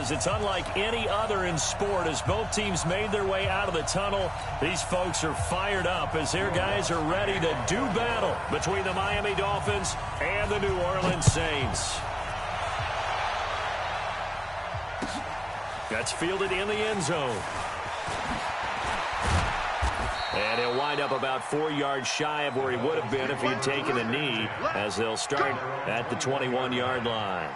because it's unlike any other in sport. As both teams made their way out of the tunnel, these folks are fired up as their guys are ready to do battle between the Miami Dolphins and the New Orleans Saints. That's fielded in the end zone. And he'll wind up about 4 yards shy of where he would have been if he had taken a knee, as they'll start at the 21-yard line.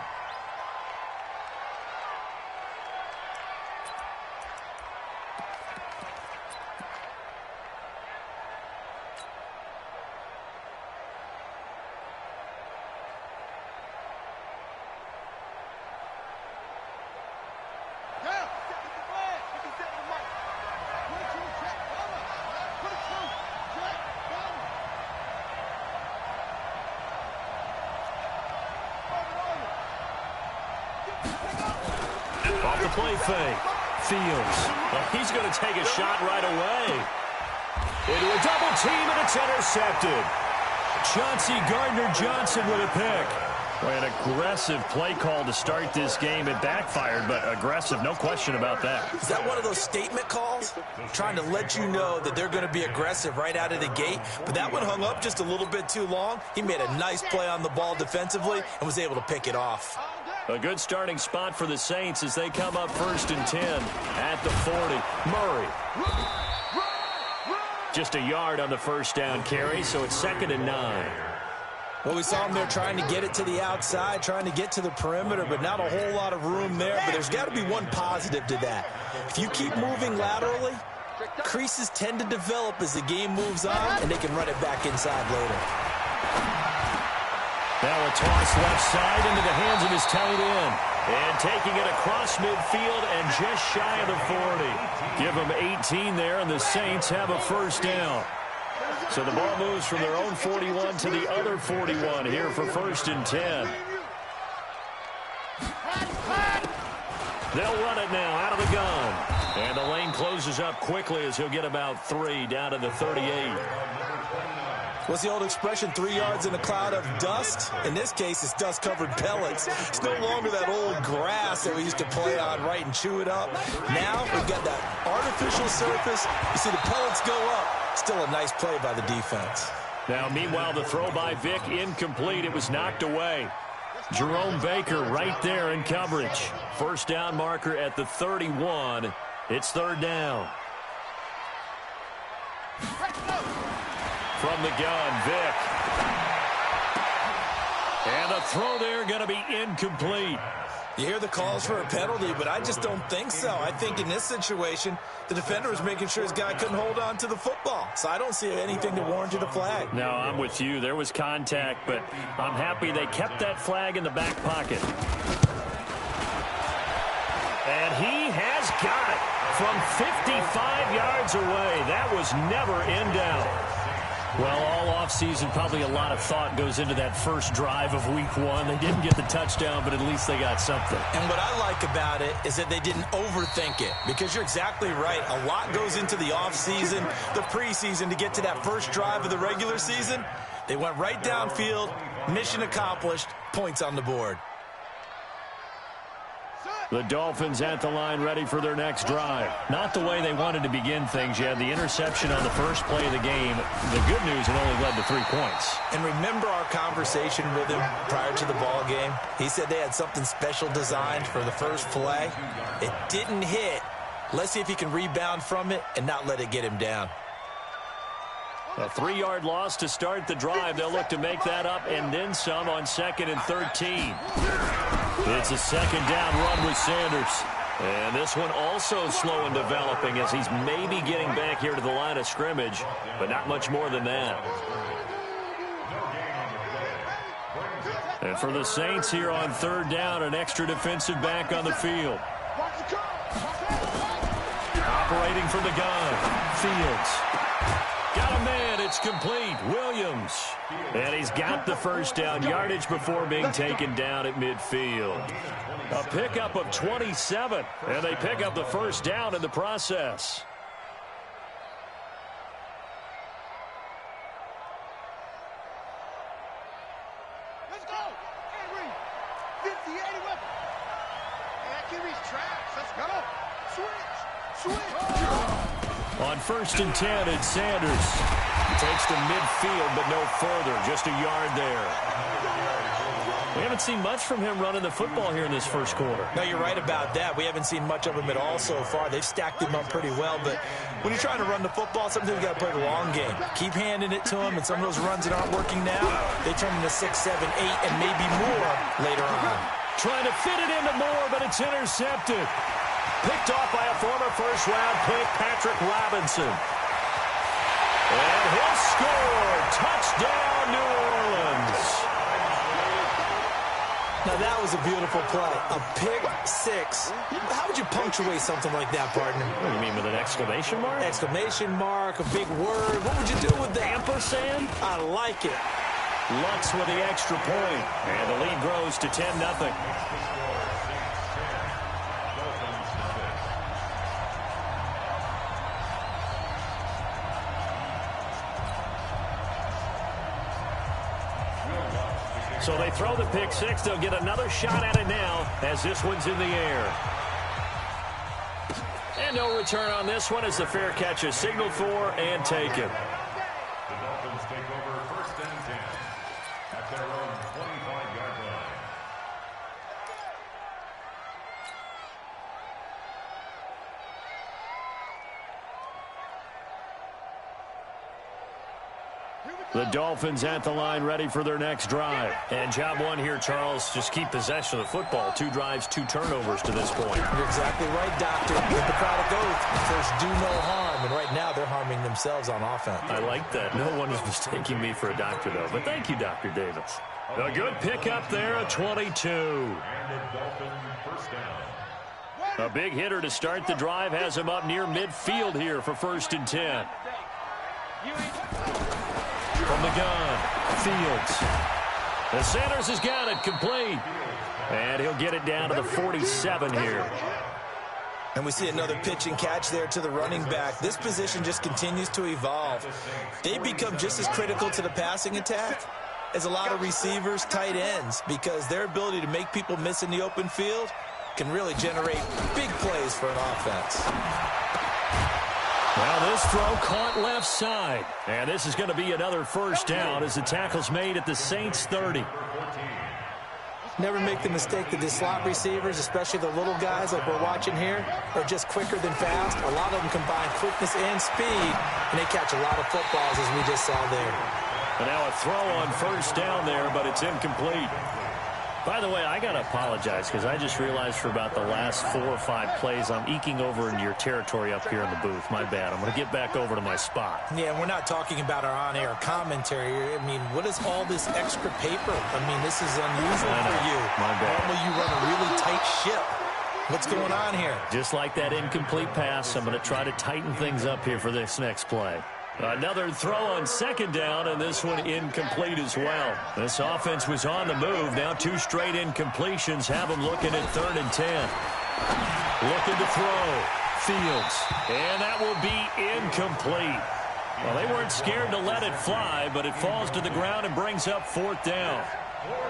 Off the play fake. Fields. Well, he's going to take a shot right away. Into a double team, and it's intercepted. Chauncey Gardner-Johnson with a pick. An aggressive play call to start this game. It backfired, but aggressive, no question about that. Is that one of those statement calls? Trying to let you know that they're going to be aggressive right out of the gate, but that one hung up just a little bit too long. He made a nice play on the ball defensively and was able to pick it off. A good starting spot for the Saints as they come up 1st and 10 at the 40. Murray. Just a yard on the first down carry, so it's 2nd and 9. Well, we saw him there trying to get it to the outside, trying to get to the perimeter, but not a whole lot of room there. But there's got to be one positive to that. If you keep moving laterally, creases tend to develop as the game moves on, and they can run it back inside later. Now a toss left side into the hands of his tight end. And taking it across midfield and just shy of the 40. Give them 18 there, and the Saints have a first down. So the ball moves from their own 41 to the other 41 here for 1st and 10. They'll run it now out of the gun. And the lane closes up quickly as he'll get about 3 down to the 38. What's the old expression, 3 yards in a cloud of dust? In this case, it's dust-covered pellets. It's no longer that old grass that we used to play on, right, and chew it up. Now we've got that artificial surface. You see the pellets go up. Still a nice play by the defense. Now, meanwhile, the throw by Vick incomplete. It was knocked away. Jerome Baker right there in coverage. First down marker at the 31. It's 3rd down. From the gun, Vick. And the throw there going to be incomplete. You hear the calls for a penalty, but I just don't think so. I think in this situation, the defender was making sure his guy couldn't hold on to the football. So I don't see anything to warrant a flag. No, I'm with you. There was contact, but I'm happy they kept that flag in the back pocket. And he has got it from 55 yards away. That was never in doubt. Well, all offseason, probably a lot of thought goes into that first drive of week 1. They didn't get the touchdown, but at least they got something. And what I like about it is that they didn't overthink it, because you're exactly right. A lot goes into the offseason, the preseason, to get to that first drive of the regular season. They went right downfield, mission accomplished, points on the board. The Dolphins at the line ready for their next drive. Not the way they wanted to begin things. You had the interception on the first play of the game. The good news, it only led to 3 points. And remember our conversation with him prior to the ball game? He said they had something special designed for the first play. It didn't hit. Let's see if he can rebound from it and not let it get him down. A 3-yard loss to start the drive. They'll look to make that up and then some on 2nd and 13. It's a 2nd down run with Sanders. And this one also slow in developing as he's maybe getting back here to the line of scrimmage, but not much more than that. And for the Saints here on 3rd down, an extra defensive back on the field. Operating from the gun, Fields. Got a man, it's complete. Williams. And he's got the first down, yardage before being taken down at midfield. A pickup of 27, and they pick up the first down in the process. Let's go. 50, 80 weapons. I can't reach On 1st and 10, it's Sanders. Takes to midfield, but no further. Just a yard there. We haven't seen much from him running the football here in this first quarter. No, you're right about that. We haven't seen much of him at all so far. They've stacked him up pretty well, but when you're trying to run the football, sometimes you got to play the long game. Keep handing it to him, and some of those runs that aren't working now, they turn into 6, 7, 8, and maybe more later on. Trying to fit it into Moore, but it's intercepted. Picked off by a former first-round pick, Patrick Robinson. And he'll score. Touchdown, New Orleans. Now, that was a beautiful play. A pick six. How would you punctuate something like that, partner? What do you mean, with an exclamation mark? Exclamation mark, a big word. What would you do with that? Ampersand? I like it. Lutz with the extra point. And the lead grows to 10-0. So they throw the pick six. They'll get another shot at it now as this one's in the air. And no return on this one as the fair catch is signaled for and taken. The Dolphins take over 1st and 10 at their own 25-yard line. The Dolphins at the line, ready for their next drive. And job one here, Charles, just keep possession of the football. 2 drives, 2 turnovers to this point. You're exactly right, Doctor. Hippocratic oath. First, do no harm. And right now, they're harming themselves on offense. I like that. No one is mistaking me for a doctor, though. But thank you, Dr. Davis. A good pickup there, a 22. And the Dolphins first down. A big hitter to start the drive has him up near midfield here for 1st and 10. From the gun, Fields. The Sanders has got it complete. And he'll get it down to the 47 here. And we see another pitch and catch there to the running back. This position just continues to evolve. They become just as critical to the passing attack as a lot of receivers, tight ends, because their ability to make people miss in the open field can really generate big plays for an offense. Well, this throw caught left side. And this is going to be another first down as the tackle's made at the Saints 30. Never make the mistake that the slot receivers, especially the little guys like we're watching here, are just quicker than fast. A lot of them combine quickness and speed, and they catch a lot of footballs, as we just saw there. And now a throw on first down there, but it's incomplete. By the way, I got to apologize because I just realized for about the last 4 or 5 plays, I'm eking over into your territory up here in the booth. My bad. I'm going to get back over to my spot. Yeah, we're not talking about our on-air commentary. I mean, what is all this extra paper? I mean, this is unusual for you. My bad. Normally you run a really tight ship. What's going on here? Just like that incomplete pass, I'm going to try to tighten things up here for this next play. Another throw on 2nd down, and this one incomplete as well. This offense was on the move. Now 2 straight incompletions have them looking at 3rd and 10. Looking to throw. Fields. And that will be incomplete. Well, they weren't scared to let it fly, but it falls to the ground and brings up 4th down.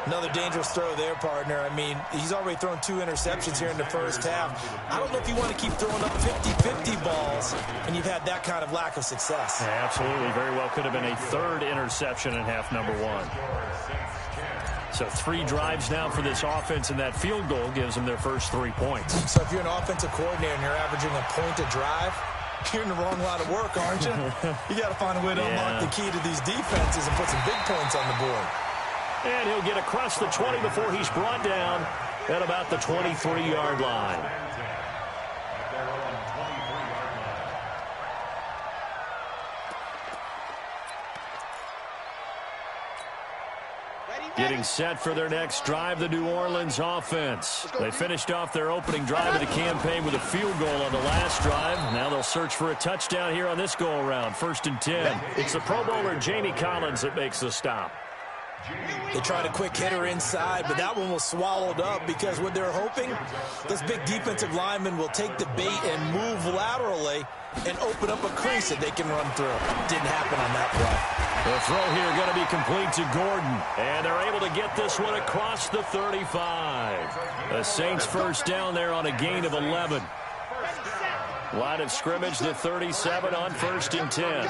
Another dangerous throw there, partner. I mean, he's already thrown 2 interceptions here in the first half. I don't know if you want to keep throwing up 50-50 balls, and you've had that kind of lack of success. Yeah, absolutely. Very well could have been a 3rd interception in half number 1. So 3 drives now for this offense, and that field goal gives them their first 3 points. So if you're an offensive coordinator and you're averaging a point a drive, you're in the wrong line of work, aren't you? You got to find a way to unlock the key to these defenses and put some big points on the board. And he'll get across the 20 before he's brought down at about the 23-yard line. Getting set for their next drive, the New Orleans offense. They finished off their opening drive of the campaign with a field goal on the last drive. Now they'll search for a touchdown here on this go-around. 1st and 10. It's the Pro Bowler Jamie Collins that makes the stop. They tried a quick hitter inside, but that one was swallowed up because what they're hoping, those big defensive linemen will take the bait and move laterally and open up a crease that they can run through. Didn't happen on that play. The throw here going to be complete to Gordon. And they're able to get this one across the 35. The Saints first down there on a gain of 11. Line of scrimmage to 37 on 1st and 10.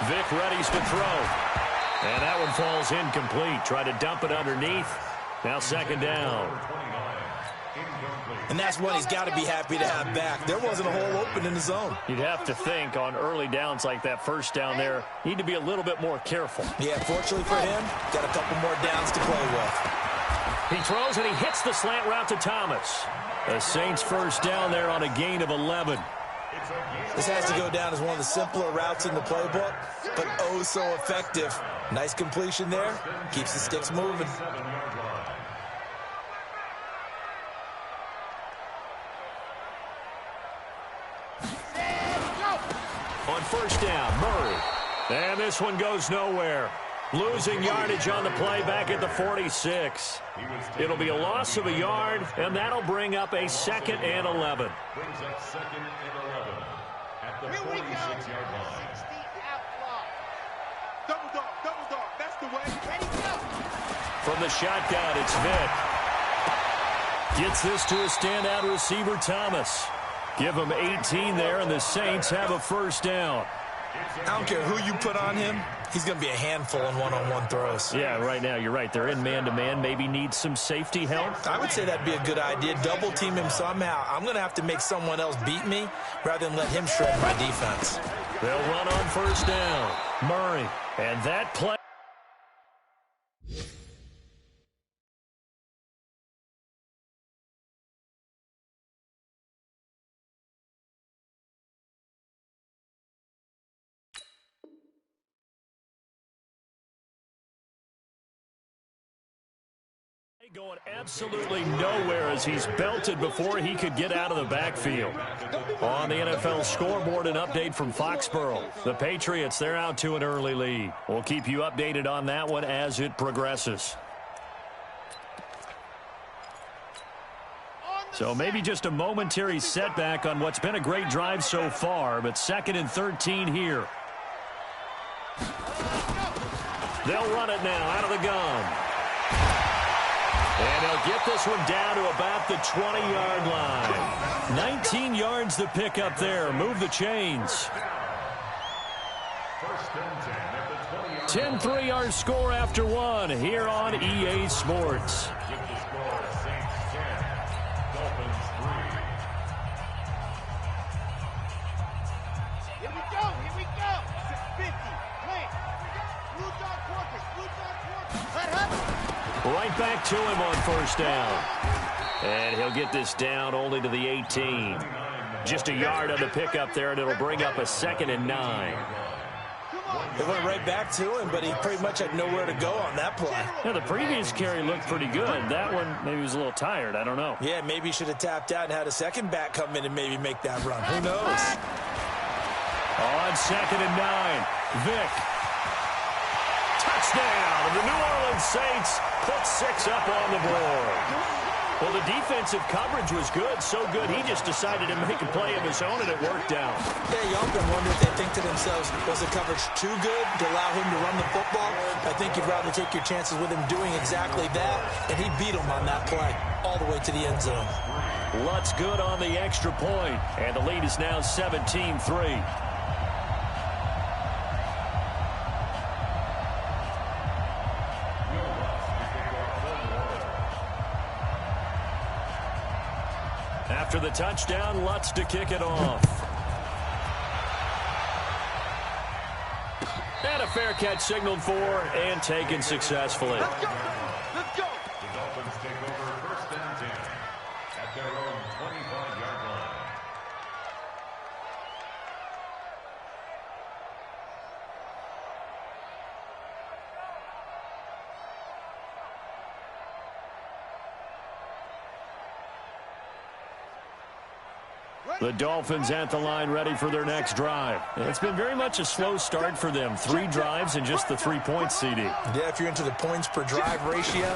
Vic readies to throw. And that one falls incomplete. Try to dump it underneath. Now 2nd down. And that's one he's got to be happy to have back. There wasn't a hole open in the zone. You'd have to think on early downs like that 1st down there, need to be a little bit more careful. Yeah, fortunately for him, got a couple more downs to play with. He throws and he hits the slant route to Thomas. The Saints first down there on a gain of 11. This has to go down as one of the simpler routes in the playbook, but oh so effective. Nice completion there. Keeps the sticks moving. On 1st down, Murray. And this one goes nowhere. Losing yardage on the play back at the 46. It'll be a loss of a yard, and that'll bring up a 2nd and 11. Brings up 2nd and 11 at the 46-yard line. Double dog, that's the way. Ready, go. From the shotgun, it's Vic. Gets this to a standout receiver, Thomas. Give him 18 there, and the Saints have a 1st down. I don't care who you put on him. He's going to be a handful in one-on-one throws. Yeah, right now, you're right. They're in man-to-man. Maybe need some safety help. I would say that'd be a good idea. Double team him somehow. I'm going to have to make someone else beat me rather than let him shred my defense. They'll run on 1st down. Murray. And that play. Going absolutely nowhere as he's belted before he could get out of the backfield. On the NFL scoreboard, an update from Foxborough. The Patriots, they're out to an early lead. We'll keep you updated on that one as it progresses. So maybe just a momentary setback on what's been a great drive so far, but 2nd and 13 here. They'll run it now out of the gun. And they'll get this one down to about the 20-yard line. 19 yards to pick up there. Move the chains. 10-3 our score after one here on EA Sports. Here we go. 50. Play. Blue dog quarters. Let up. Right back to him on 1st down. And he'll get this down only to the 18. Just a yard on the pickup there, and it'll bring up a 2nd and 9. It went right back to him, but he pretty much had nowhere to go on that play. Yeah, the previous carry looked pretty good. That one, maybe he was a little tired. I don't know. Yeah, maybe he should have tapped out and had a second back come in and maybe make that run. Who knows? On 2nd and 9, Vic. Touchdown! The New Orleans Saints put 6 up on the board. Well, the defensive coverage was good, so good he just decided to make a play of his own, and it worked out. Yeah, you often wonder if they think to themselves, was the coverage too good to allow him to run the football? I think you'd rather take your chances with him doing exactly that, and he beat him on that play all the way to the end zone. Lutz good on the extra point, and the lead is now 17-3. After the touchdown, Lutz to kick it off. And a fair catch signaled for and taken successfully. Let's go. Let's go. The Dolphins take over 1st and 10 at their own 25-yard line. The Dolphins at the line ready for their next drive. It's been very much a slow start for them. 3 drives and just the 3 points, CD. Yeah, if you're into the points per drive ratio,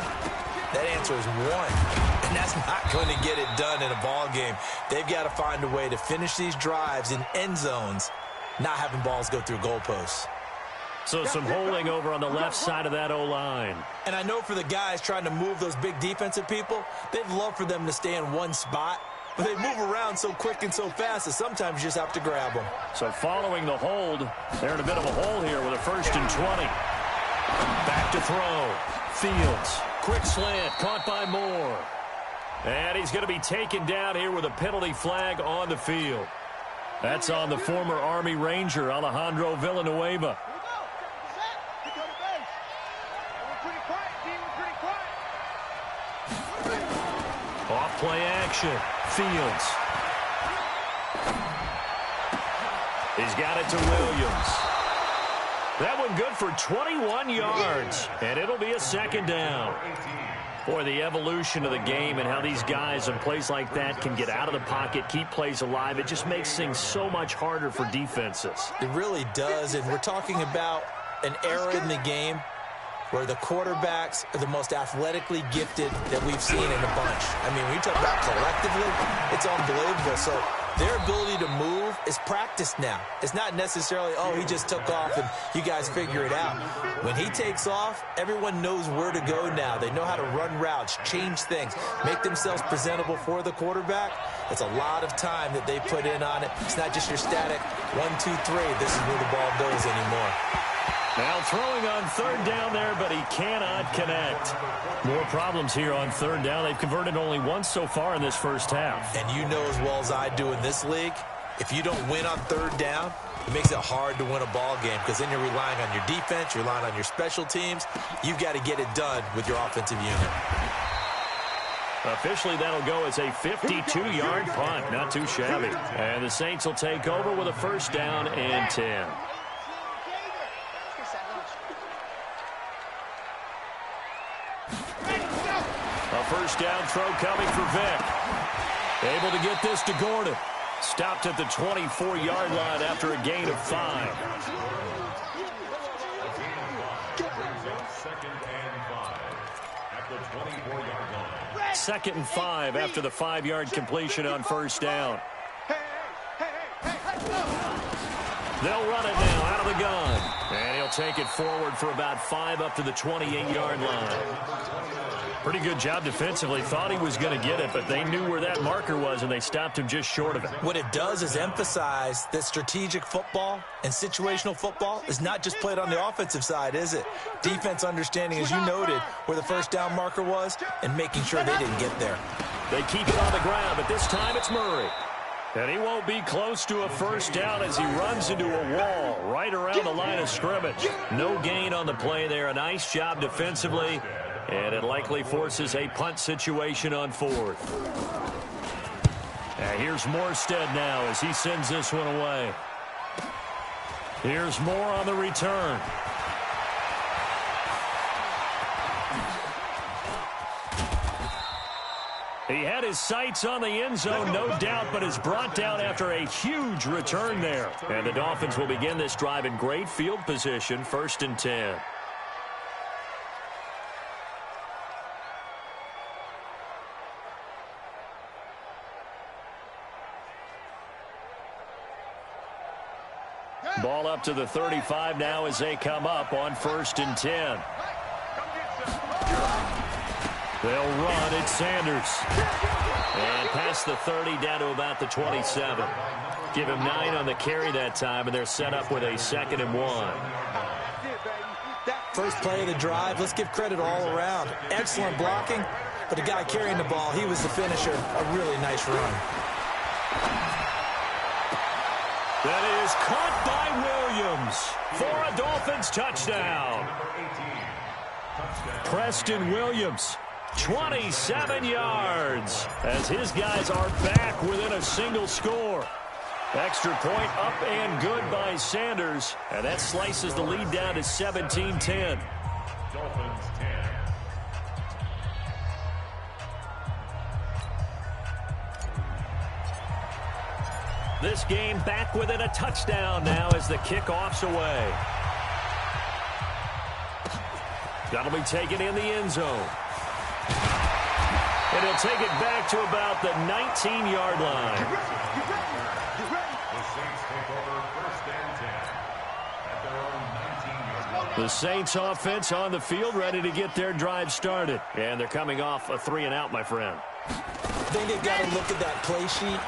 that answer is 1. And that's not going to get it done in a ball game. They've got to find a way to finish these drives in end zones, not having balls go through goalposts. So some holding over on the left side of that O-line. And I know for the guys trying to move those big defensive people, they'd love for them to stay in one spot. But they move around so quick and so fast that sometimes you just have to grab them. So following the hold, they're in a bit of a hole here with a 1st and 20. Back to throw. Fields. Quick slant. Caught by Moore. And he's going to be taken down here with a penalty flag on the field. That's on the former Army Ranger, Alejandro Villanueva. Off play action. Fields. He's got it to Williams. That one good for 21 yards. And it'll be a 2nd down. Boy, the evolution of the game and how these guys in plays like that can get out of the pocket, keep plays alive, it just makes things so much harder for defenses. It really does, and we're talking about an era in the game where the quarterbacks are the most athletically gifted that we've seen in a bunch. I mean, when you talk about collectively, it's unbelievable. So their ability to move is practiced now. It's not necessarily, oh, he just took off and you guys figure it out. When he takes off, everyone knows where to go now. They know how to run routes, change things, make themselves presentable for the quarterback. It's a lot of time that they put in on it. It's not just your static 1, 2, 3. This is where the ball goes anymore. Now throwing on 3rd down there, but he cannot connect. More problems here on 3rd down. They've converted only once so far in this first half. And you know as well as I do in this league, if you don't win on 3rd down, it makes it hard to win a ball game because then you're relying on your defense, you're relying on your special teams. You've got to get it done with your offensive unit. Officially, that'll go as a 52-yard punt. Not too shabby. And the Saints will take over with a 1st down and 10. A 1st down throw coming for Vick. Able to get this to Gordon. Stopped at the 24-yard line after a gain of 5. 2nd and 5 after the 5-yard completion on 1st down. They'll run it now out of the gun. And he'll take it forward for about 5 up to the 28-yard line. Pretty good job defensively. Thought he was going to get it, but they knew where that marker was, and they stopped him just short of it. What it does is emphasize that strategic football and situational football is not just played on the offensive side, is it? Defense understanding, as you noted, where the 1st down marker was and making sure they didn't get there. They keep it on the ground, but this time it's Murray. And he won't be close to a 1st down as he runs into a wall right around the line of scrimmage. No gain on the play there. A nice job defensively. And it likely forces a punt situation on 4th. And here's Morstead now as he sends this one away. Here's Moore on the return. He had his sights on the end zone, no doubt, but is brought down after a huge return there. And the Dolphins will begin this drive in great field position, 1st and 10. Ball up to the 35 now as they come up on 1st and 10. They'll run. It's Sanders. And past the 30 down to about the 27. Give him 9 on the carry that time, and they're set up with a 2nd and 1. First play of the drive. Let's give credit all around. Excellent blocking, but the guy carrying the ball, he was the finisher. A really nice run. That is caught by Williams for a Dolphins touchdown. Preston Williams, 27 yards, as his guys are back within a single score. Extra point up and good by Sanders, and that slices the lead down to 17-10. Dolphins 10. This game back within a touchdown now as the kickoff's away. That'll be taken in the end zone. And he'll take it back to about the 19-yard line. The Saints take over first and 10 at their own 19-yard line. The Saints offense on the field, ready to get their drive started. And they're coming off a 3-and-out, my friend. I think they've got to look at that play sheet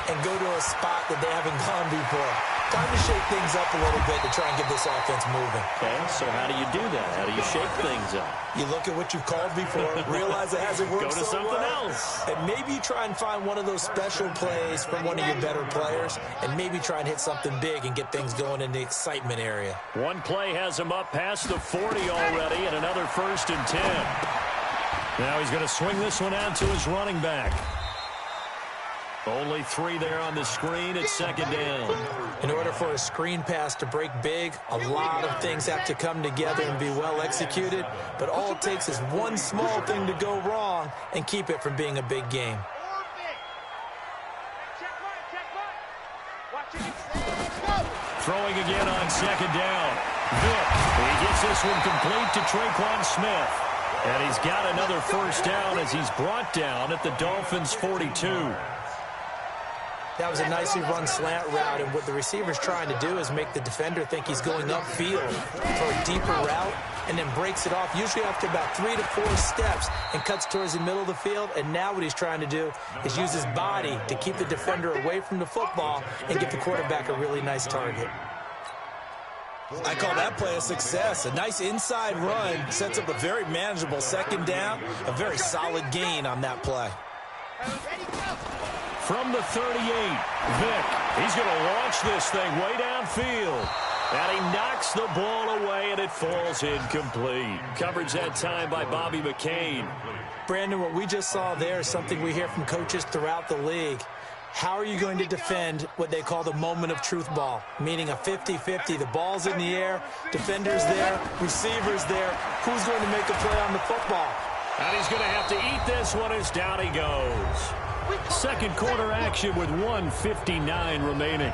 and go to a spot that they haven't gone before. Time to shake things up a little bit to try and get this offense moving. Okay, so how do you do that? How do you shake things up? You look at what you've called before, realize it hasn't worked Go to so something well, else. and maybe you try and find one of those special plays from one of your better players, and maybe try and hit something big and get things going in the excitement area. One play has him up past the 40 already, and another 1st and 10. Now he's going to swing this one out to his running back. Only 3 there on the screen at 2nd down. In order for a screen pass to break big, a lot of things have to come together and be well executed, but all it takes is one small thing to go wrong and keep it from being a big game. Throwing again on 2nd down. Vick, he gets this one complete to Traquan Smith. And he's got another 1st down as he's brought down at the Dolphins' 42. That was a nicely run slant route, and what the receiver's trying to do is make the defender think he's going upfield for a deeper route, and then breaks it off, usually after about 3 to 4 steps, and cuts towards the middle of the field. And now what he's trying to do is use his body to keep the defender away from the football and get the quarterback a really nice target. I call that play a success. A nice inside run sets up a very manageable 2nd down, a very solid gain on that play. From the 38, Vick, he's going to launch this thing way downfield. And he knocks the ball away, and it falls incomplete. Coverage that time by Bobby McCain. Brandon, what we just saw there is something we hear from coaches throughout the league. How are you going to defend what they call the moment of truth ball, meaning a 50-50? The ball's in the air, defenders there, receivers there. Who's going to make a play on the football? And he's going to have to eat this one as down he goes. 2nd quarter action with 1:59 remaining.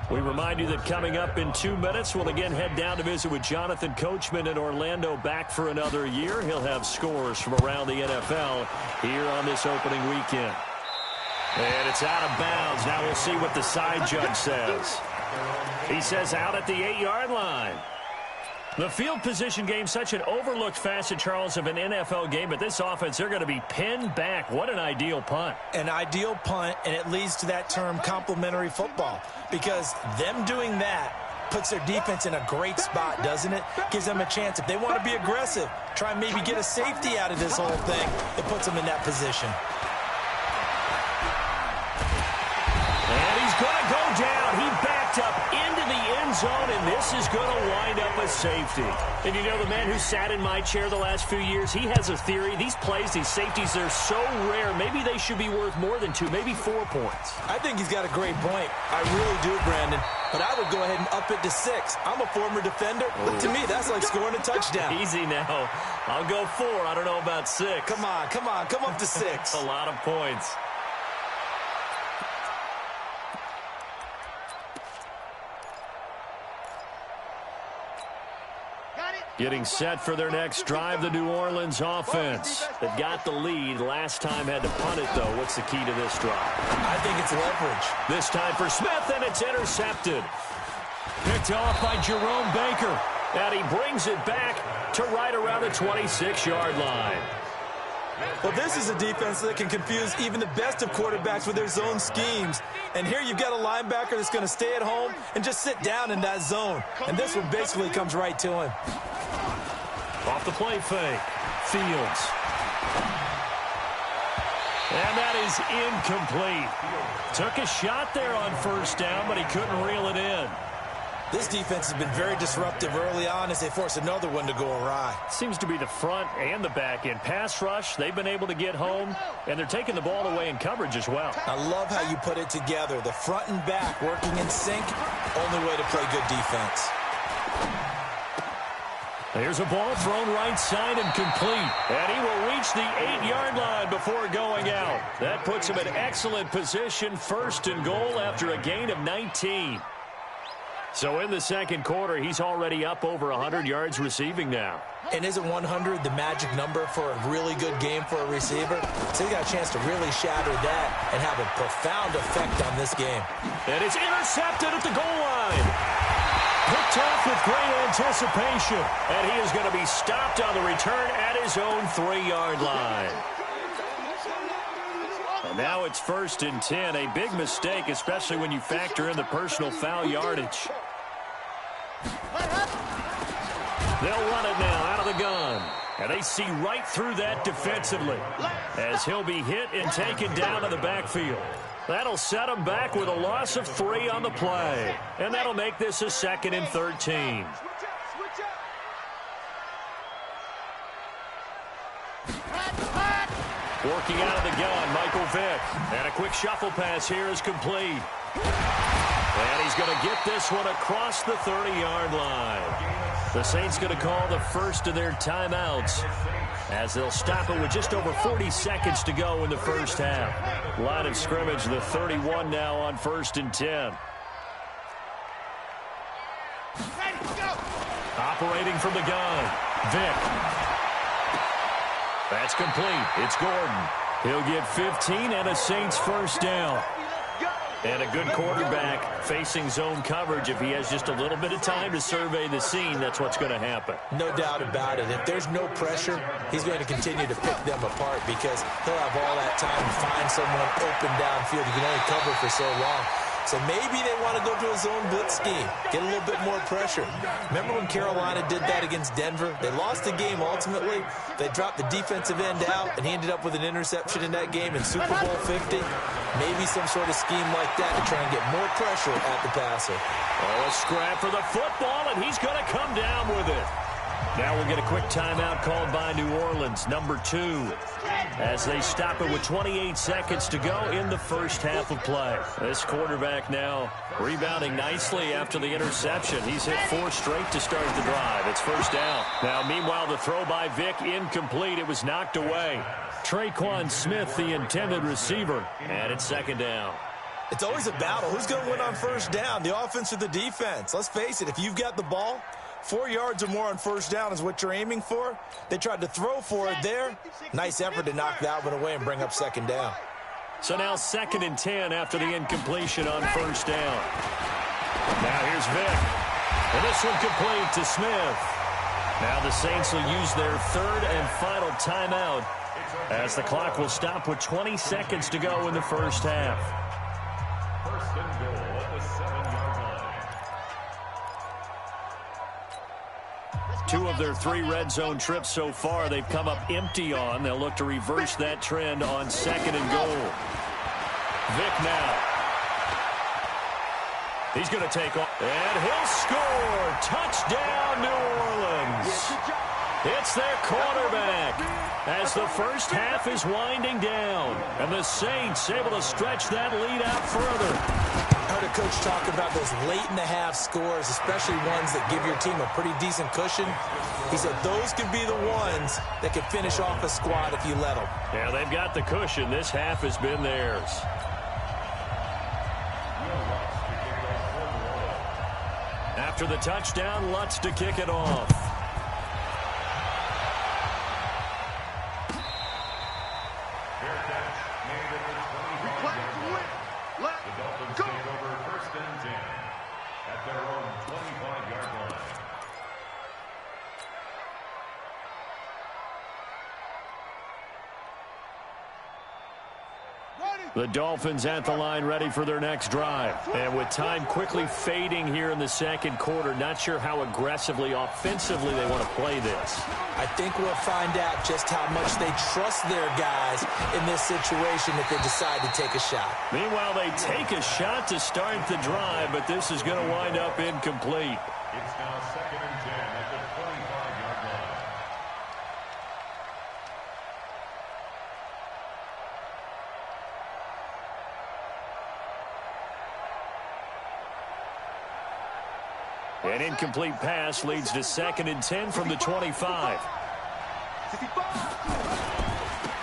We remind you that coming up in 2 minutes, we'll again head down to visit with Jonathan Coachman in Orlando, back for another year. He'll have scores from around the NFL here on this opening weekend. And it's out of bounds. Now we'll see what the side judge says. He says out at the 8-yard line. The field position game, such an overlooked facet, Charles, of an NFL game. But this offense, they're going to be pinned back. What an ideal punt. An ideal punt, and it leads to that term complementary football, because them doing that puts their defense in a great spot, doesn't it? Gives them a chance. If they want to be aggressive, try and maybe get a safety out of this whole thing, it puts them in that position. And he's going to go down. He backed up into the end zone, and this is going to wind up a safety. And you know, the man who sat in my chair the last few years, he has a theory. These plays, these safeties, they're so rare. Maybe they should be worth more than 2, maybe 4 points. I think he's got a great point. I really do, Brandon. But I would go ahead and up it to 6. I'm a former defender, but to me, that's like scoring a touchdown. Easy now. I'll go 4. I don't know about 6. Come on, come up to 6. A lot of points. Getting set for their next drive, the New Orleans offense that got the lead. Last time had to punt it, though. What's the key to this drive? I think it's leverage. This time for Smith, and it's intercepted. Picked off by Jerome Baker. And he brings it back to right around the 26-yard line. Well, this is a defense that can confuse even the best of quarterbacks with their zone schemes. And here you've got a linebacker that's going to stay at home and just sit down in that zone. And this one basically comes right to him. Off the play fake. Fields. And that is incomplete. Took a shot there on 1st down, but he couldn't reel it in. This defense has been very disruptive early on as they force another one to go awry. Seems to be the front and the back end. Pass rush, they've been able to get home, and they're taking the ball away in coverage as well. I love how you put it together. The front and back working in sync, only way to play good defense. Here's a ball thrown right side and complete. And he will reach the 8-yard line before going out. That puts him in excellent position, first and goal after a gain of 19. So in the second quarter, he's already up over 100 yards receiving now. And isn't 100 the magic number for a really good game for a receiver? So he got a chance to really shatter that and have a profound effect on this game. And it's intercepted at the goal line. Picked off with great anticipation. And he is going to be stopped on the return at his own 3-yard line. And now it's 1st and 10. A big mistake, especially when you factor in the personal foul yardage. They'll run it now out of the gun. And they see right through that defensively as he'll be hit and taken down in the backfield. That'll set him back with a loss of 3 on the play. And that'll make this a 2nd and 13. Working out of the gun, Michael Vick. And a quick shuffle pass here is complete. And he's going to get this one across the 30-yard line. The Saints going to call the first of their timeouts as they'll stop it with just over 40 seconds to go in the first half. Line of scrimmage, the 31 now on 1st and 10. Operating from the gun, Vick. That's complete. It's Gordon. He'll get 15 and a Saints first down. And a good quarterback facing zone coverage. If he has just a little bit of time to survey the scene, that's what's going to happen. No doubt about it. If there's no pressure, he's going to continue to pick them apart because he'll have all that time to find someone open downfield. You can only cover for so long. So maybe they want to go to a zone blitz scheme, get a little bit more pressure. Remember when Carolina did that against Denver? They lost the game ultimately. They dropped the defensive end out, and he ended up with an interception in that game in Super Bowl 50. Maybe some sort of scheme like that to try and get more pressure at the passer. Oh, a scrap for the football, and he's going to come down with it. Now we'll get a quick timeout called by New Orleans, number 2, as they stop it with 28 seconds to go in the first half of play. This quarterback now rebounding nicely after the interception. He's hit 4 straight to start the drive. It's first down. Now, meanwhile, the throw by Vick incomplete. It was knocked away. Traquan Smith, the intended receiver, and it's 2nd down. It's always a battle. Who's going to win on first down, the offense or the defense? Let's face it, if you've got the ball, 4 yards or more on first down is what you're aiming for. They tried to throw for it there. Nice effort to knock that one away and bring up 2nd down. So now 2nd and 10 after the incompletion on first down. Now here's Vick. And this one complete to Smith. Now the Saints will use their 3rd and final timeout as the clock will stop with 20 seconds to go in the first half. First and goal at the 7-yard line. 2 of their 3 red zone trips so far they've come up empty on. They'll look to reverse that trend on 2nd and goal. Vick now. He's going to take off. And he'll score. Touchdown, New Orleans. It's their quarterback as the first half is winding down. And the Saints able to stretch that lead out further. I heard a coach talk about those late-in-the-half scores, especially ones that give your team a pretty decent cushion. He said those could be the ones that could finish off a squad if you let them. Yeah, they've got the cushion. This half has been theirs. After the touchdown, Lutz to kick it off. The Dolphins at the line ready for their next drive. And with time quickly fading here in the second quarter, not sure how aggressively, offensively they want to play this. I think we'll find out just how much they trust their guys in this situation if they decide to take a shot. Meanwhile, they take a shot to start the drive, but this is going to wind up incomplete. It's now 2nd and 10 at the 25-yard line. An incomplete pass leads to 2nd and 10 from the 25.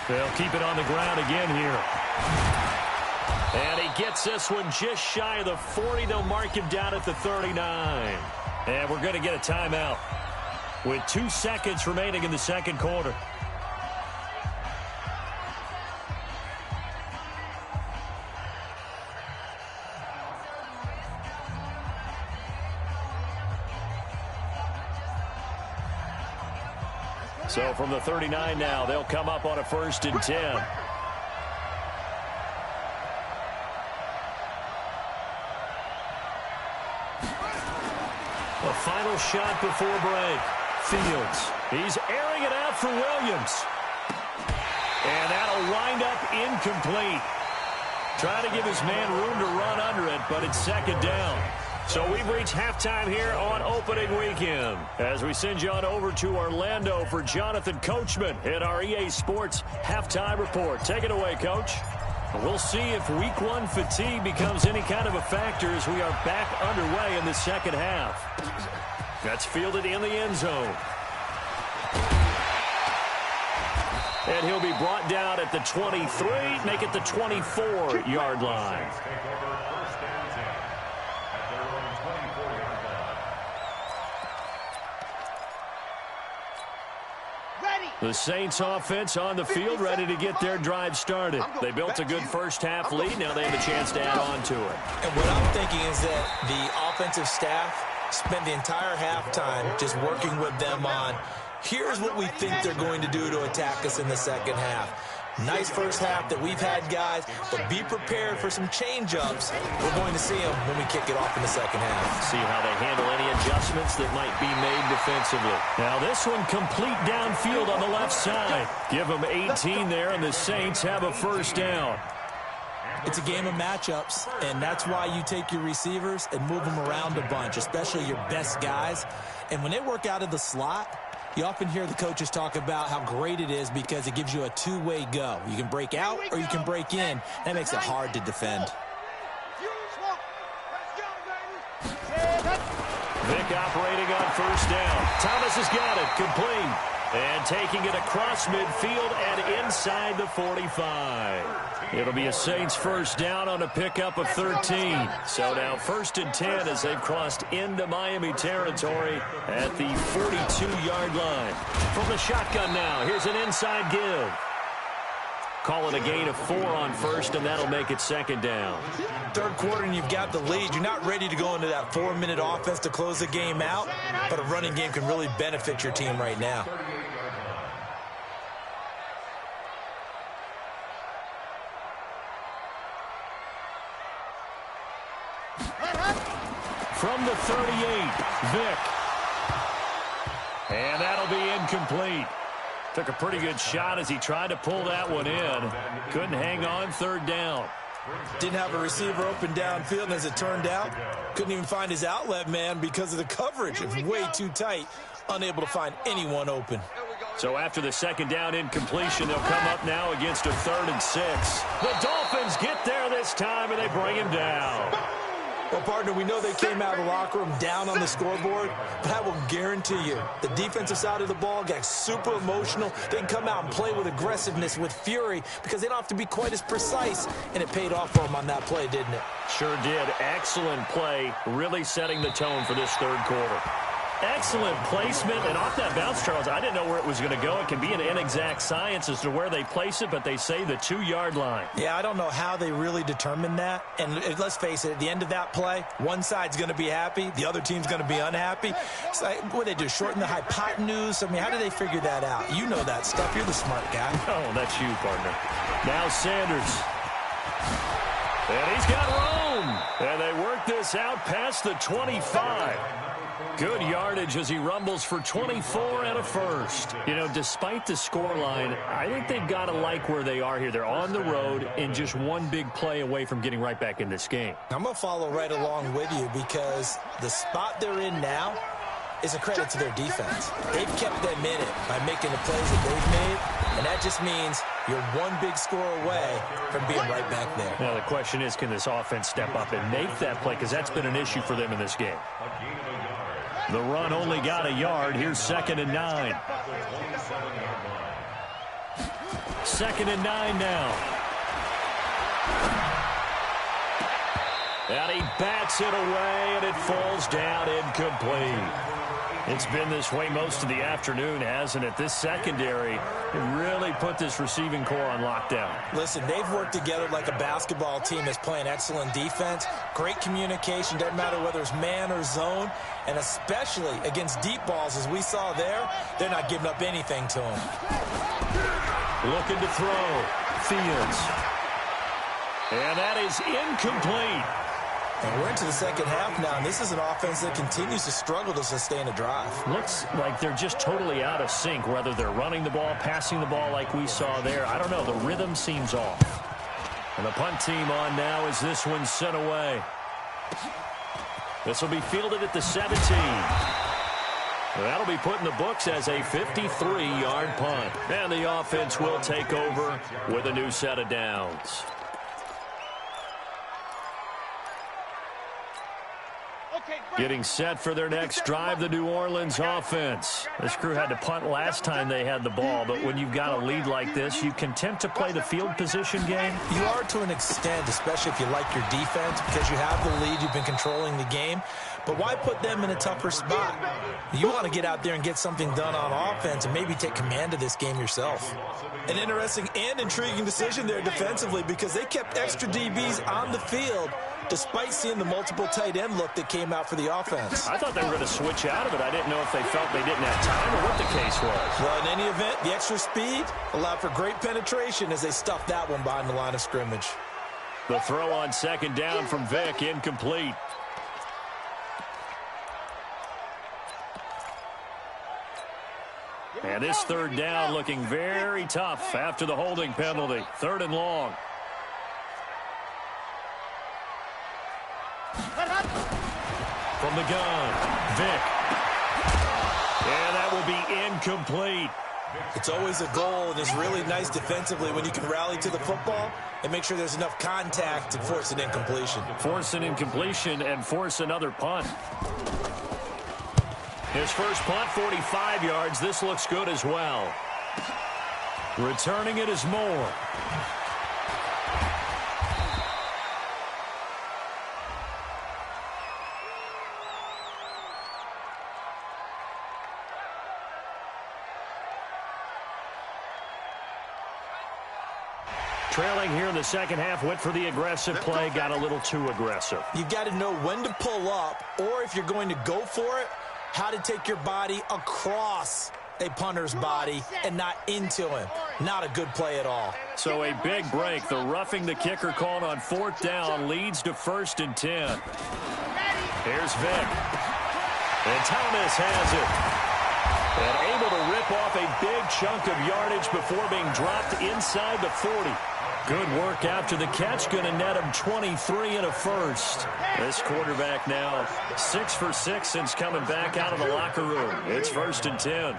They'll keep it on the ground again here. And he gets this one just shy of the 40. They'll mark him down at the 39. And we're going to get a timeout with 2 seconds remaining in the second quarter. So from the 39 now, they'll come up on a 1st and 10. A final shot before break. Fields. He's airing it out for Williams. And that'll wind up incomplete. Trying to give his man room to run under it, but it's 2nd down. So we've reached halftime here on opening weekend as we send you on over to Orlando for Jonathan Coachman in our EA Sports halftime report. Take it away, Coach. We'll see if week 1 fatigue becomes any kind of a factor as we are back underway in the second half. That's fielded in the end zone. And he'll be brought down at the 23, make it the 24-yard line. The Saints offense on the field, ready to get their drive started. They built a good first half lead. Now they have a chance to add on to it. And what I'm thinking is that the offensive staff spent the entire halftime just working with them on, here's what we think they're going to do to attack us in the second half. Nice first half that we've had, guys, but be prepared for some change-ups. We're going to see them when we kick it off in the second half. See how they handle any adjustments that might be made defensively. Now this one complete downfield on the left side. Give them 18 there, and the Saints have a 1st down. It's a game of matchups, and that's why you take your receivers and move them around a bunch, especially your best guys. And when they work out of the slot, you often hear the coaches talk about how great it is because it gives you a two-way go. You can break out or you can break in. That makes it hard to defend. Vick operating on 1st down. Thomas has got it. Complete. And taking it across midfield and inside the 45. It'll be a Saints 1st down on a pickup of 13. So now 1st and 10 as they've crossed into Miami territory at the 42-yard line. From the shotgun now, here's an inside give. Call it a gain of 4 on 1st, and that'll make it 2nd down. 3rd quarter, and you've got the lead. You're not ready to go into that 4-minute offense to close the game out, but a running game can really benefit your team right now. From the 38, Vick. And that'll be incomplete. Took a pretty good shot as he tried to pull that one in. Couldn't hang on, 3rd down. Didn't have a receiver open downfield, and as it turned out, couldn't even find his outlet man because of the coverage. It was way too tight, unable to find anyone open. So after the 2nd down incompletion, they'll come up now against a 3rd and 6. The Dolphins get there this time, and they bring him down. Well, partner, we know they came out of the locker room down on the scoreboard, but I will guarantee you the defensive side of the ball got super emotional. They can come out and play with aggressiveness, with fury, because they don't have to be quite as precise, and it paid off for them on that play, didn't it? Sure did. Excellent play, really setting the tone for this 3rd quarter. Excellent placement, and off that bounce, Charles, I didn't know where it was going to go. It can be an inexact science as to where they place it, but they say the 2-yard line. Yeah, I don't know how they really determined that. And let's face it, at the end of that play, one side's going to be happy, the other team's going to be unhappy. It's like, what do they do, shorten the hypotenuse? I mean, how do they figure that out? You know that stuff. You're the smart guy. Oh, that's you, partner. Now Sanders. And he's got room. And they work this out past the 25. Good yardage as he rumbles for 24 and a 1st. You know, despite the scoreline, I think they've got to like where they are here. They're on the road and just one big play away from getting right back in this game. I'm going to follow right along with you because the spot they're in now is a credit to their defense. They've kept them in it by making the plays that they've made, and that just means you're one big score away from being right back there. Now, the question is, can this offense step up and make that play? Because that's been an issue for them in this game. A gain of a yard. The run only got a yard. Here's 2nd and 9. 2nd and 9 now. And he bats it away, and it falls down incomplete. It's been this way most of the afternoon, hasn't it? This secondary really put this receiving core on lockdown. Listen, they've worked together like a basketball team that's playing excellent defense. Great communication, doesn't matter whether it's man or zone. And especially against deep balls, as we saw there, they're not giving up anything to them. Looking to throw. Fields. And that is incomplete. And we're into the second half now, and this is an offense that continues to struggle to sustain a drive. Looks like they're just totally out of sync, whether they're running the ball, passing the ball like we saw there. I don't know. The rhythm seems off. And the punt team on now as this one's sent away. This will be fielded at the 17. That'll be put in the books as a 53-yard punt. And the offense will take over with a new set of downs. Getting set for their next drive, the New Orleans offense. This crew had to punt last time they had the ball, but when you've got a lead like this, you content to play the field position game? You are to an extent, especially if you like your defense, because you have the lead, you've been controlling the game. But why put them in a tougher spot? You want to get out there and get something done on offense and maybe take command of this game yourself. An interesting and intriguing decision there defensively, because they kept extra DBs on the field despite seeing the multiple tight end look that came out for the offense. I thought they were going to switch out of it. I didn't know if they felt they didn't have time or what the case was. Well, in any event, the extra speed allowed for great penetration as they stuffed that one behind the line of scrimmage. The throw on 2nd down from Vick, incomplete. And this 3rd down looking very tough after the holding penalty. 3rd and long. From the gun, Vick. And that will be incomplete. It's always a goal, and it's really nice defensively when you can rally to the football and make sure there's enough contact to force an incompletion. Force an incompletion and force another punt. His first punt, 45 yards. This looks good as well. Returning it is Moore. Trailing here in the second half, went for the aggressive play, got a little too aggressive. You've got to know when to pull up, or if you're going to go for it, how to take your body across a punter's body and not into him. Not a good play at all. So a big break. The roughing the kicker called on 4th down leads to 1st and 10. Here's Vick. And Thomas has it. And able to rip off a big chunk of yardage before being dropped inside the 40. Good work after the catch. Going to net him 23 and a first. This quarterback now 6 for 6 since coming back out of the locker room. It's 1st and 10.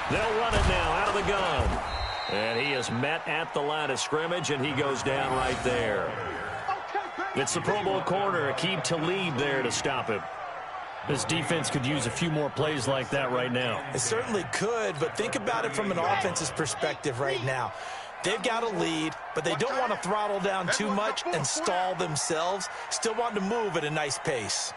They'll run it now out of the gun. And he is met at the line of scrimmage, and he goes down right there. It's the Pro Bowl corner, Aqib Talib there to stop him. This defense could use a few more plays like that right now. It certainly could, but think about it from an offense's perspective right now. They've got a lead, but they don't want to throttle down too much and stall themselves. Still want to move at a nice pace.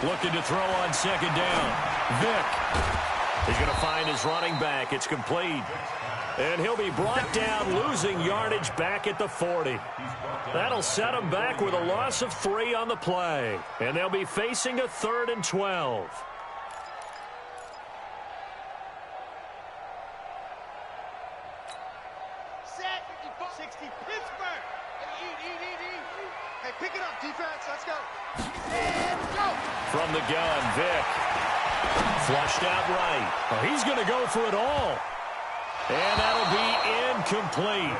Looking to throw on 2nd down. Vick. He's going to find his running back. It's complete. And he'll be brought down, losing yardage back at the 40. That'll set him back with a loss of 3 on the play. And they'll be facing a 3rd and 12. Set. 60 Pittsburgh. Hey, pick it up, defense. Let's go. And go. From the gun, Vick. Flushed out right. Oh, he's going to go for it all. And that'll be incomplete.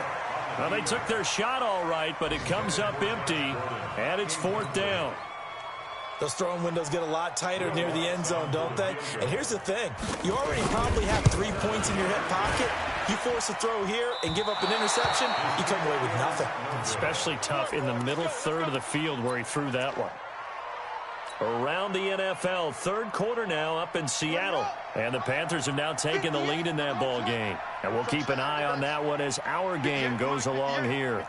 Well, they took their shot all right, but it comes up empty, and it's 4th down. Those throwing windows get a lot tighter near the end zone, don't they? And here's the thing. You already probably have 3 points in your hip pocket. You force a throw here and give up an interception, you come away with nothing. Especially tough in the middle third of the field where he threw that one. Around the NFL, third quarter now up in Seattle. And the Panthers have now taken the lead in that ball game. And we'll keep an eye on that one as our game goes along here.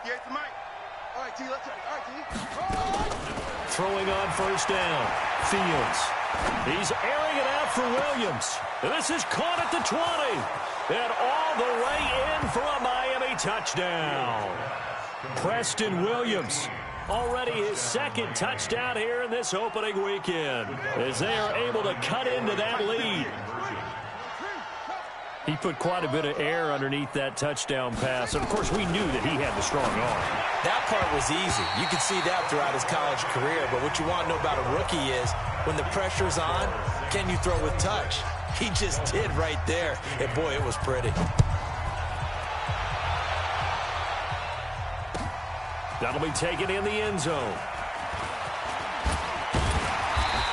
Throwing on first down. Fields. He's airing it out for Williams. And this is caught at the 20. And all the way in for a Miami touchdown. Preston Williams. Already his second touchdown here in this opening weekend as they are able to cut into that lead. He put quite a bit of air underneath that touchdown pass. And, of course, we knew that he had the strong arm. That part was easy. You could see that throughout his college career. But what you want to know about a rookie is when the pressure's on, can you throw with touch? He just did right there. And, boy, it was pretty. That'll be taken in the end zone.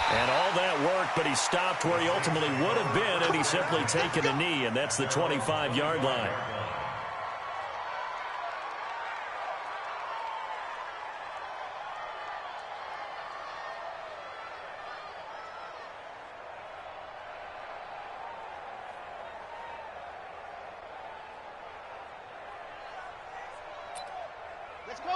And all that work, but he stopped where he ultimately would have been, and he's simply taken a knee, and that's the 25-yard line.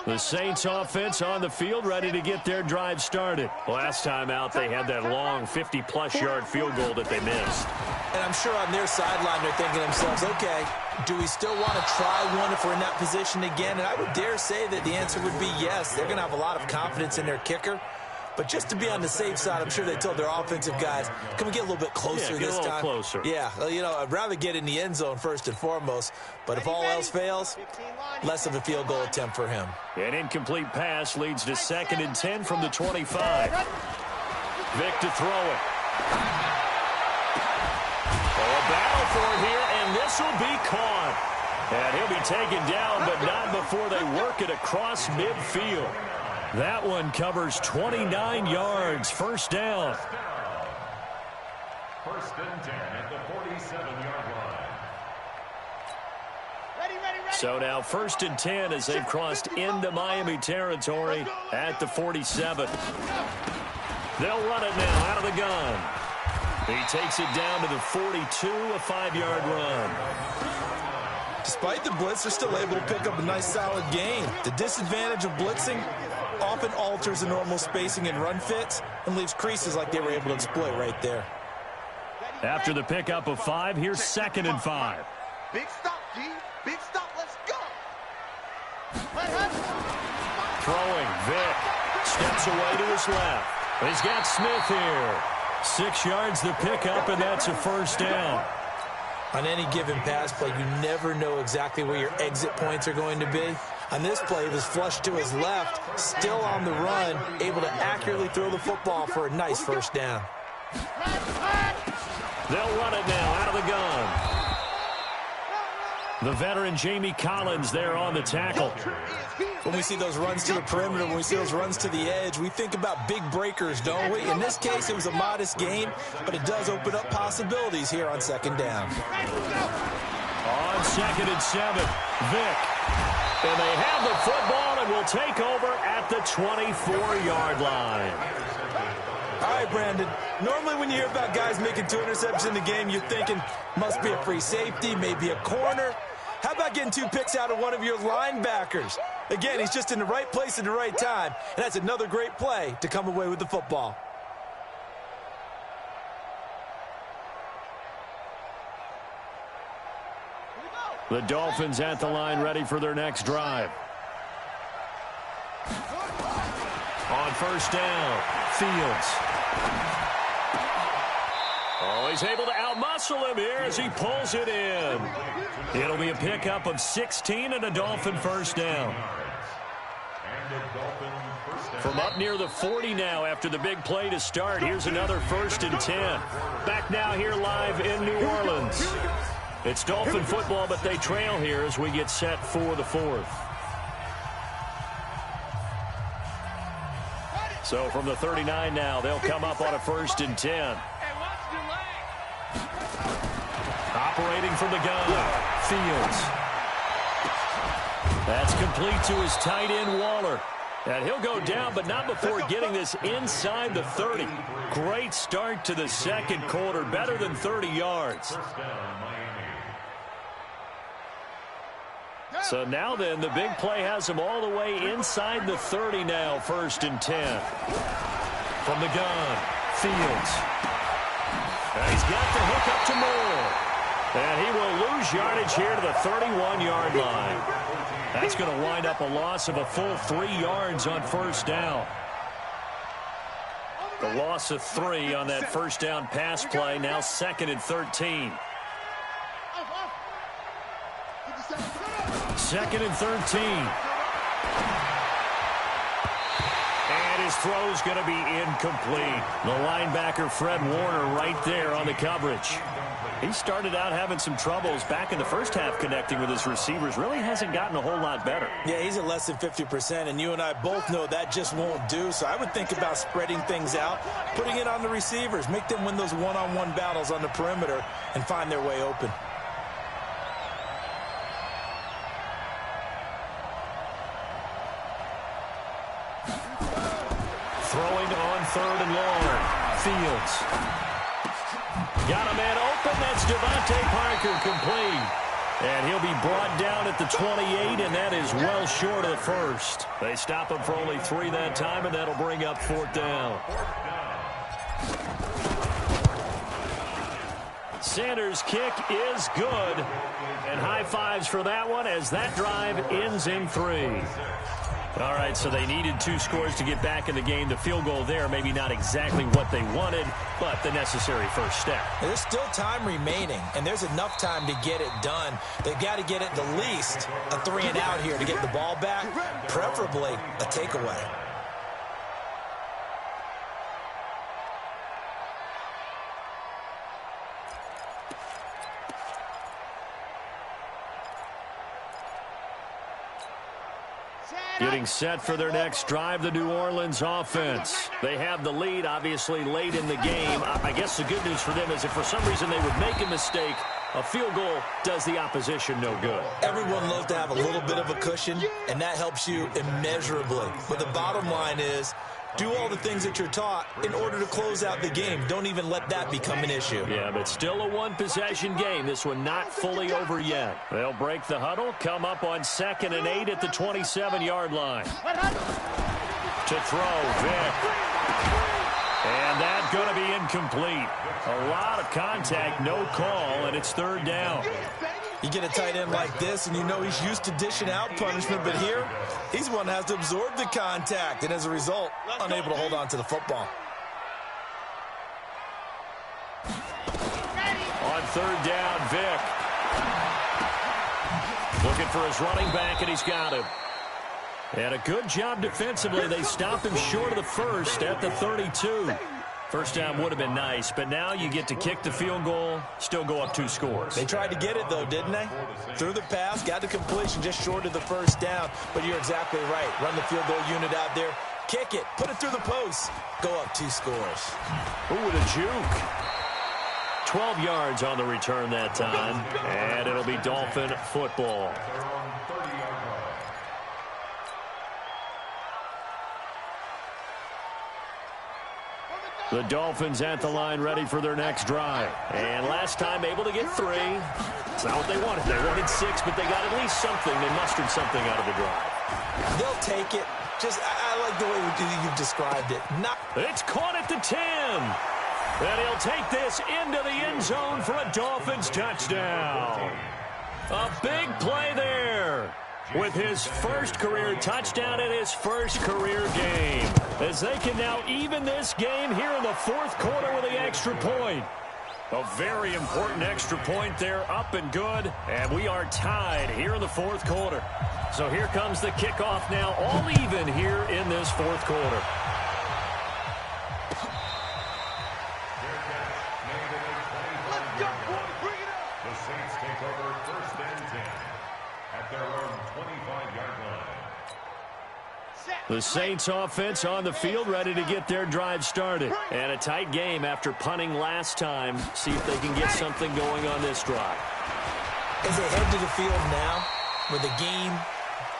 The Saints offense on the field ready to get their drive started. Last time out, they had that long 50-plus yard field goal that they missed. And I'm sure on their sideline they're thinking to themselves, okay, do we still want to try one if we're in that position again? And I would dare say that the answer would be yes. They're going to have a lot of confidence in their kicker. But just to be on the safe side, I'm sure they told their offensive guys, can we get a little bit closer this time? Get a little closer. Yeah, you know, I'd rather get in the end zone first and foremost. But if all else fails, less of a field goal attempt for him. An incomplete pass leads to 2nd and 10 from the 25. Vick to throw it. A battle for it here, and this will be caught. And he'll be taken down, but not before they work it across midfield. That one covers 29 yards. First down. First and 10 at the 47-yard line. So now 1st and 10 as they've crossed into Miami territory at the 47. They'll run it now out of the gun. He takes it down to the 42, a 5-yard run. Despite the blitz, they're still able to pick up a nice solid gain. The disadvantage of blitzing often alters the normal spacing and run fits and leaves creases like they were able to exploit right there. After the pickup of 5, here's 2nd and 5. Big stop, G. Big stop. Let's go. Throwing, Vick steps away to his left. He's got Smith here. 6 yards the pickup, and that's a first down. On any given pass play, you never know exactly where your exit points are going to be. On this play, it was flushed to his left, still on the run, able to accurately throw the football for a nice first down. They'll run it now out of the gun. The veteran Jamie Collins there on the tackle. When we see those runs to the perimeter, when we see those runs to the edge, we think about big breakers, don't we? In this case, it was a modest gain, but it does open up possibilities here on 2nd down. On 2nd and 7, Vick. And they have the football and will take over at the 24-yard line. All right, Brandon. Normally when you hear about guys making 2 interceptions in the game, you're thinking must be a free safety, maybe a corner. How about getting 2 picks out of one of your linebackers? Again, he's just in the right place at the right time, and that's another great play to come away with the football. The Dolphins at the line ready for their next drive. On first down, Fields. Oh, he's able to outmuscle him here as he pulls it in. It'll be a pickup of 16 and a Dolphin first down. From up near the 40 now after the big play to start. Here's another 1st and 10. Back now here live in New Orleans. It's Dolphin football, but they trail here as we get set for the 4th. So from the 39 now, they'll come up on a 1st and 10. Operating from the gun, Fields. That's complete to his tight end, Waller. And he'll go down, but not before getting this inside the 30. Great start to the second quarter, better than 30 yards. So now then, the big play has him all the way inside the 30 now, 1st and 10. From the gun, Fields. And he's got the hook up to Moore. And he will lose yardage here to the 31-yard line. That's going to wind up a loss of a full 3 yards on 1st down. The loss of 3 on that 1st down pass play, now 2nd and 13. 2nd and 13. And his throw's going to be incomplete. The linebacker, Fred Warner, right there on the coverage. He started out having some troubles back in the first half connecting with his receivers. Really hasn't gotten a whole lot better. Yeah, he's at less than 50%, and you and I both know that just won't do. So I would think about spreading things out, putting it on the receivers, make them win those one-on-one battles on the perimeter and find their way open. Throwing on 3rd and long. Fields. Got a man open. That's Devontae Parker, complete. And he'll be brought down at the 28, and that is well short of the 1st. They stop him for only 3 that time, and that'll bring up 4th down. Sanders' kick is good. And high fives for that one as that drive ends in 3. All right, so they needed 2 scores to get back in the game. The field goal there, maybe not exactly what they wanted, but the necessary first step. There's still time remaining, and there's enough time to get it done. They've got to get it the least a 3 and out here to get the ball back, preferably a takeaway. Getting set for their next drive, the New Orleans offense. They have the lead, obviously, late in the game. I guess the good news for them is if for some reason they would make a mistake, a field goal does the opposition no good. Everyone loves to have a little bit of a cushion, and that helps you immeasurably. But the bottom line is, do all the things that you're taught in order to close out the game. Don't even let that become an issue. Yeah, but still a one-possession game. This one not fully over yet. They'll break the huddle, come up on 2nd and 8 at the 27-yard line. To throw, Vick. And that's going to be incomplete. A lot of contact, no call, and it's 3rd down. You get a tight end like this, and you know he's used to dishing out punishment, but here, he's one that has to absorb the contact, and as a result, unable to hold on to the football. On 3rd down, Vick. Looking for his running back, and he's got him. And a good job defensively. They stop him short of the 1st at the 32. First down would have been nice, but now you get to kick the field goal, still go up 2 scores. They tried to get it, though, didn't they? Threw the pass, got the completion just short of the 1st down, but you're exactly right. Run the field goal unit out there, kick it, put it through the post, go up 2 scores. Ooh, with a juke. 12 yards on the return that time, and it'll be Dolphin football. The Dolphins at the line ready for their next drive. And last time able to get 3. It's not what they wanted. They wanted 6, but they got at least something. They mustered something out of the drive. They'll take it. I like the way you've described it. It's caught at the 10. And he'll take this into the end zone for a Dolphins touchdown. A big play there. With his first career touchdown in his first career game. As they can now even this game here in the 4th quarter with the extra point. A very important extra point there, up and good. And we are tied here in the 4th quarter. So here comes the kickoff now, all even here in this 4th quarter. The Saints take over 1st and 10 at their own 25-yard line. Set. The Saints offense on the field, ready to get their drive started. And a tight game after punting last time. See if they can get something going on this drive. As they head to the field now, with the game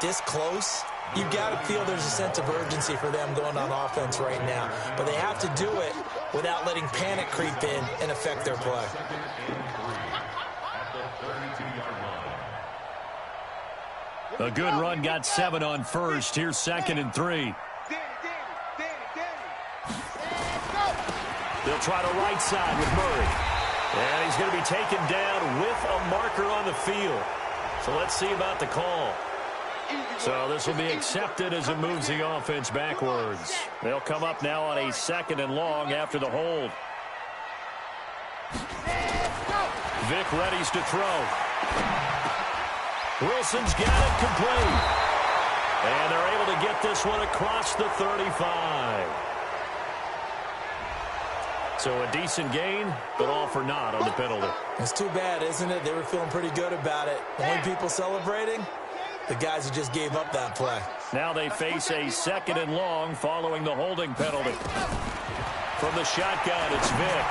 this close, you've got to feel there's a sense of urgency for them going on offense right now. But they have to do it without letting panic creep in and affect their play. A good run got 7 on first. Here's 2nd and 3. They'll try to right side with Murray. And he's going to be taken down with a marker on the field. So let's see about the call. So this will be accepted as it moves the offense backwards. They'll come up now on a 2nd and long after the hold. Vic readies to throw. Wilson's got it complete. And they're able to get this one across the 35. So a decent gain, but all for naught on the penalty. It's too bad, isn't it? They were feeling pretty good about it. Only people celebrating, the guys who just gave up that play. Now they face a 2nd and long following the holding penalty. From the shotgun, it's Vic.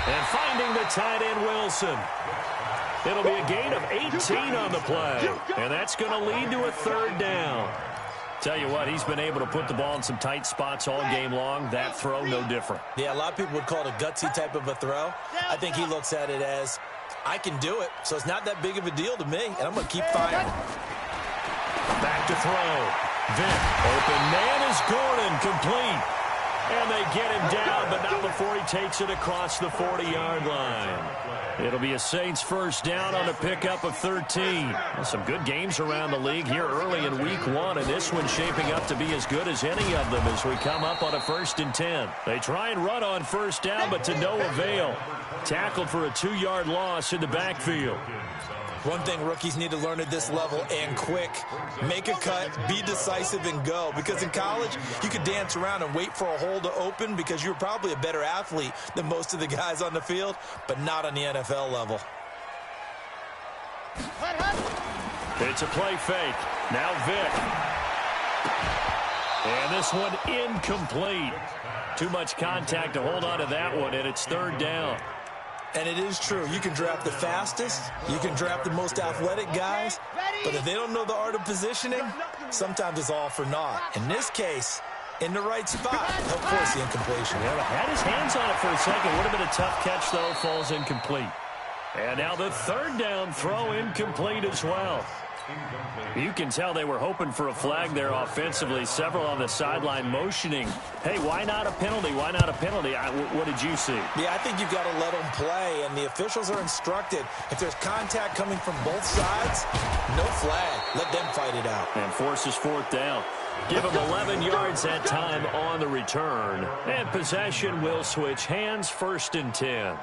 And finding the tight end, Wilson. It'll be a gain of 18 on the play. And that's going to lead to a 3rd down. Tell you what, he's been able to put the ball in some tight spots all game long. That throw, no different. Yeah, a lot of people would call it a gutsy type of a throw. I think he looks at it as, I can do it, so it's not that big of a deal to me, and I'm going to keep firing. Back to throw. Vic, open man is Gordon, complete. And they get him down, but not before he takes it across the 40-yard line. It'll be a Saints 1st down on a pickup of 13. Some good games around the league here early in week 1, and this one's shaping up to be as good as any of them as we come up on a 1st and 10. They try and run on 1st down, but to no avail. Tackled for a 2-yard loss in the backfield. One thing rookies need to learn at this level, and quick, make a cut, be decisive, and go. Because in college, you could dance around and wait for a hole to open because you're probably a better athlete than most of the guys on the field, but not on the NFL level. It's a play fake. Now Vic. And this one incomplete. Too much contact to hold on to that one, and it's 3rd down. And it is true. You can draft the fastest. You can draft the most athletic guys. But if they don't know the art of positioning, sometimes it's all for naught. In this case, in the right spot, he'll force the incompletion. Yeah, had his hands on it for a second. Would have been a tough catch, though. Falls incomplete. And now the 3rd down throw incomplete as well. You can tell they were hoping for a flag there offensively. Several on the sideline motioning. Hey, why not a penalty? Why not a penalty? What did you see? Yeah, I think you've got to let them play, and the officials are instructed. If there's contact coming from both sides, no flag. Let them fight it out. And forces 4th down. Give them 11 yards that time on the return. And possession will switch hands, 1st and 10.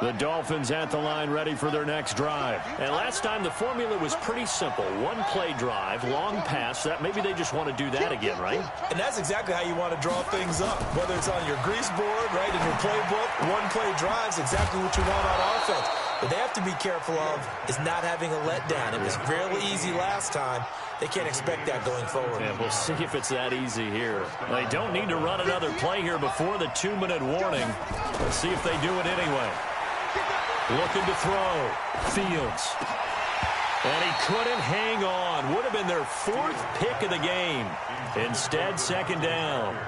The Dolphins at the line ready for their next drive. And last time the formula was pretty simple. 1-play drive, long pass. That maybe they just want to do that again, right? And that's exactly how you want to draw things up. Whether it's on your grease board, right, in your playbook, 1-play drive's exactly what you want on offense. What they have to be careful of is not having a letdown. It was fairly easy last time. They can't expect that going forward. And we'll see if it's that easy here. They don't need to run another play here before the 2-minute warning. Let's see if they do it anyway. Looking to throw. Fields. And he couldn't hang on. Would have been their 4th pick of the game. Instead, 2nd down.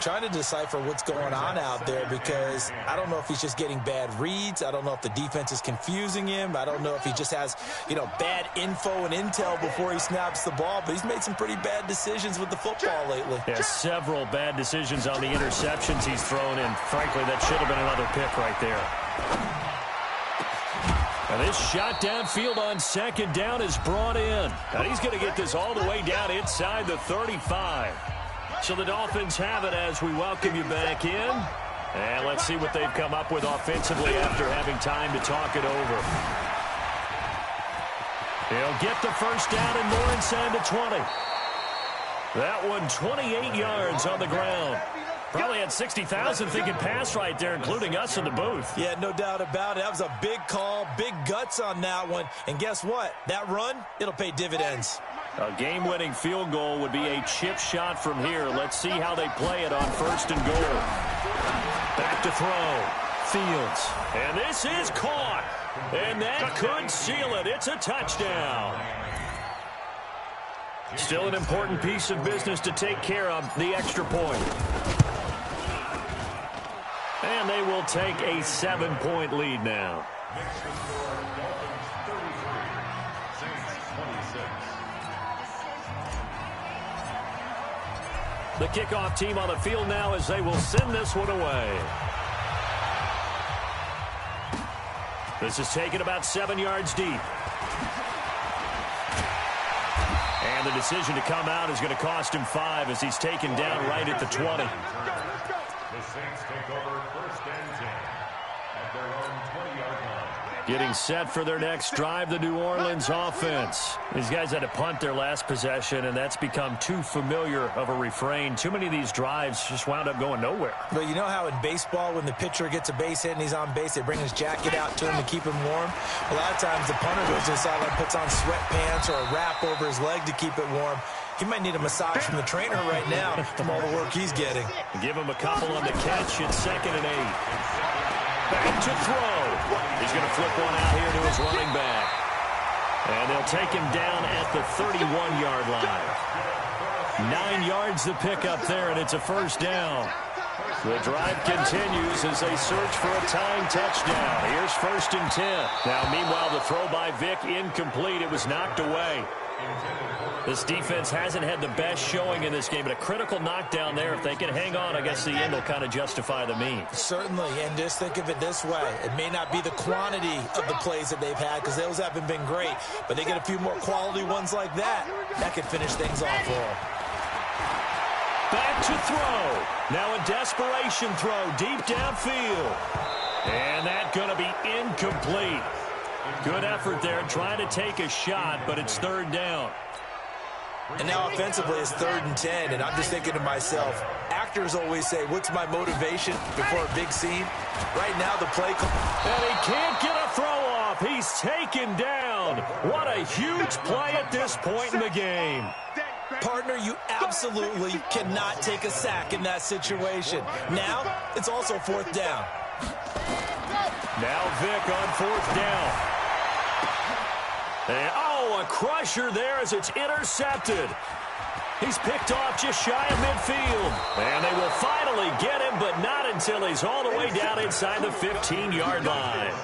Trying to decipher what's going on out there because I don't know if he's just getting bad reads. I don't know if the defense is confusing him. I don't know if he just has, bad info and intel before he snaps the ball. But he's made some pretty bad decisions with the football lately. Yeah, several bad decisions on the interceptions he's thrown in. Frankly, that should have been another pick right there. And this shot downfield on 2nd down is brought in. And he's going to get this all the way down inside the 35. So the Dolphins have it as we welcome you back in. And let's see what they've come up with offensively after having time to talk it over. He'll get the first down and more inside the 20. That one 28 yards on the ground. Probably had 60,000 thinking pass right there, including us in the booth. Yeah, no doubt about it. That was a big call, big guts on that one. And guess what? That run, it'll pay dividends. A game-winning field goal would be a chip shot from here. Let's see how they play it on 1st and goal. Back to throw. Fields. And this is caught. And that could seal it. It's a touchdown. Still an important piece of business to take care of, the extra point. And they will take a 7-point lead now. The kickoff team on the field now as they will send this one away. This is taken about 7 yards deep. And the decision to come out is going to cost him 5 as he's taken down right at the 20. The Saints take over 1st and 10 at their own 20-yard line. Getting set for their next drive, the New Orleans offense. These guys had to punt their last possession, and that's become too familiar of a refrain. Too many of these drives just wound up going nowhere. But you know how in baseball, when the pitcher gets a base hit and he's on base, they bring his jacket out to him to keep him warm? A lot of times the punter goes to the sideline, puts on sweatpants or a wrap over his leg to keep it warm. He might need a massage from the trainer right now from all the work he's getting. Give him a couple on the catch. It's 2nd and 8. Back to throw. He's going to flip one out here to his running back. And they'll take him down at the 31-yard line. 9 yards to pick up there, and it's a 1st down. The drive continues as they search for a tying touchdown. Here's 1st and 10. Now, meanwhile, the throw by Vick incomplete. It was knocked away. This defense hasn't had the best showing in this game, but a critical knockdown there. If they can hang on, I guess the end will kind of justify the means. Certainly, and just think of it this way. It may not be the quantity of the plays that they've had because those haven't been great, but they get a few more quality ones like that. That could finish things off for them. Back to throw. Now a desperation throw deep downfield. And that's going to be incomplete. Good effort there trying to take a shot, but it's 3rd down. And now offensively it's 3rd and 10, and I'm just thinking to myself, actors always say, what's my motivation before a big scene? Right now the play... And he can't get a throw off. He's taken down. What a huge play at this point in the game. Partner, you absolutely cannot take a sack in that situation. Now, it's also 4th down. Now Vick on 4th down. And, a crusher there as it's intercepted. He's picked off just shy of midfield. And they will finally get him, but not until he's all the way down inside the 15-yard line.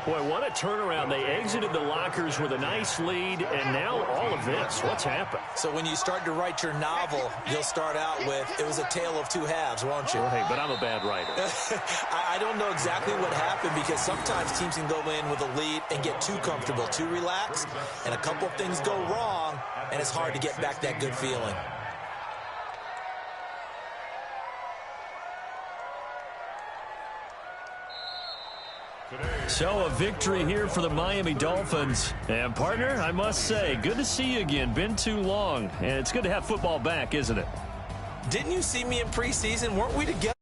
Boy, what a turnaround. They exited the lockers with a nice lead, and now all of this. What's happened? So when you start to write your novel, you'll start out with, it was a tale of 2 halves, won't you? Right, but I'm a bad writer. I don't know exactly what happened because sometimes teams can go in with a lead and get too comfortable, too relaxed, and a couple of things go wrong, and it's hard to get back that good feeling. So a victory here for the Miami Dolphins. And partner, I must say, good to see you again. Been too long. And it's good to have football back, isn't it? Didn't you see me in preseason? Weren't we together?